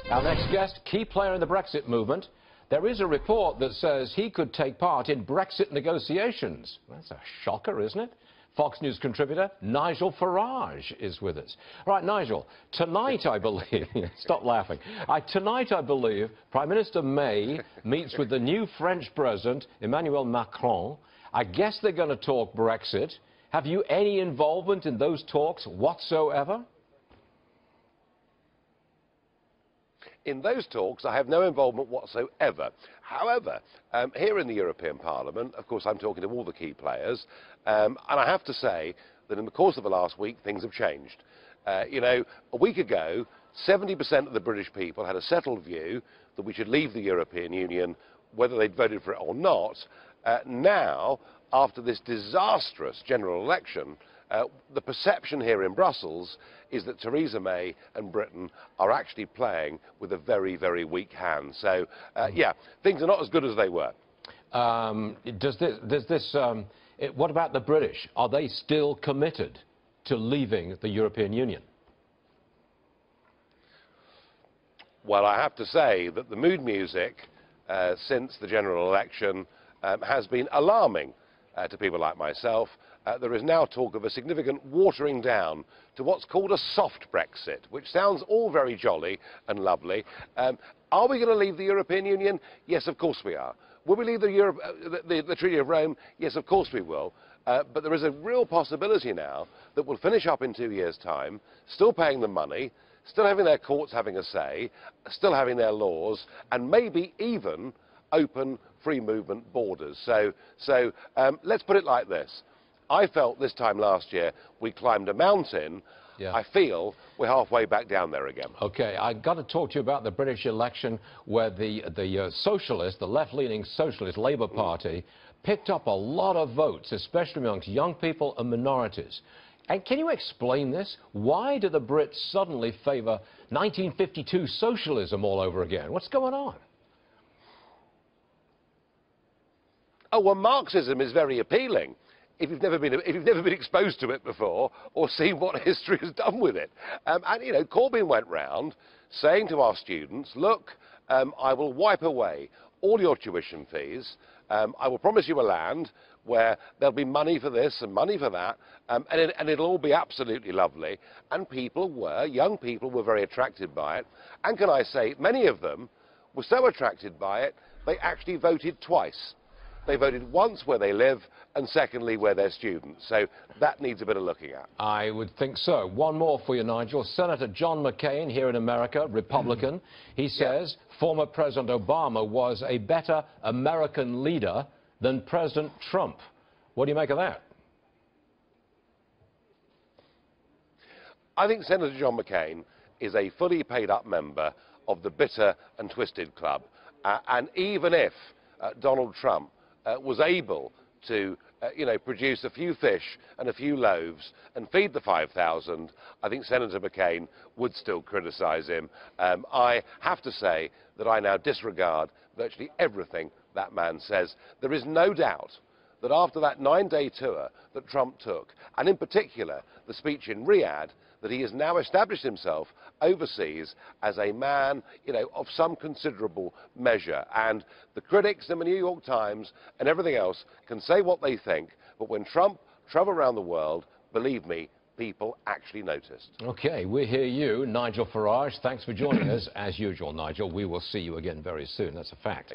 Our next guest, key player in the Brexit movement. There is a report that says he could take part in Brexit negotiations. That's a shocker, isn't it? Fox News contributor Nigel Farage is with us. All right, Nigel, tonight I believe, stop laughing, tonight I believe Prime Minister May meets with the new French President, Emmanuel Macron. I guess they're going to talk Brexit. Have you any involvement in those talks whatsoever? In those talks, I have no involvement whatsoever. However, here in the European Parliament, of course, I'm talking to all the key players, and I have to say that in the course of the last week, things have changed. You know, a week ago, 70% of the British people had a settled view that we should leave the European Union, whether they'd voted for it or not. Now, after this disastrous general election, the perception here in Brussels is that Theresa May and Britain are actually playing with a very, very weak hand. So, yeah, things are not as good as they were. What about the British? Are they still committed to leaving the European Union? Well, I have to say that the mood music since the general election has been alarming to people like myself. There is now talk of a significant watering down to what's called a soft Brexit, which sounds all very jolly and lovely. Are we going to leave the European Union? Yes, of course we are. Will we leave the Treaty of Rome? Yes, of course we will. But there is a real possibility now that we'll finish up in 2 years' time, still paying them money, still having their courts having a say, still having their laws, and maybe even open free movement borders. So let's put it like this. I felt this time last year we climbed a mountain. Yeah. I feel we're halfway back down there again. OK, I've got to talk to you about the British election where the socialist, the left-leaning socialist Labour Party, picked up a lot of votes, especially amongst young people and minorities. And can you explain this? Why do the Brits suddenly favour 1952 socialism all over again? What's going on? Oh, well, Marxism is very appealing if you've never been exposed to it before or seen what history has done with it. And, you know, Corbyn went round saying to our students, look, I will wipe away all your tuition fees. I will promise you a land where there'll be money for this and money for that, and it'll all be absolutely lovely. And young people were very attracted by it. And can I say, many of them were so attracted by it, they actually voted twice. They voted once where they live, and secondly where they're students. So that needs a bit of looking at. I would think so. One more for you, Nigel. Senator John McCain here in America, Republican. He says former President Obama was a better American leader than President Trump. What do you make of that? I think Senator John McCain is a fully paid-up member of the bitter and twisted club. And even if Donald Trump was able to, produce a few fish and a few loaves and feed the 5,000, I think Senator McCain would still criticise him. I have to say that I now disregard virtually everything that man says. There is no doubt that after that 9-day tour that Trump took, and in particular the speech in Riyadh, that he has now established himself overseas as a man, of some considerable measure. And the critics in the New York Times and everything else can say what they think, but when Trump travelled around the world, believe me, people actually noticed. OK, we hear you, Nigel Farage. Thanks for joining us. As usual, Nigel, we will see you again very soon. That's a fact.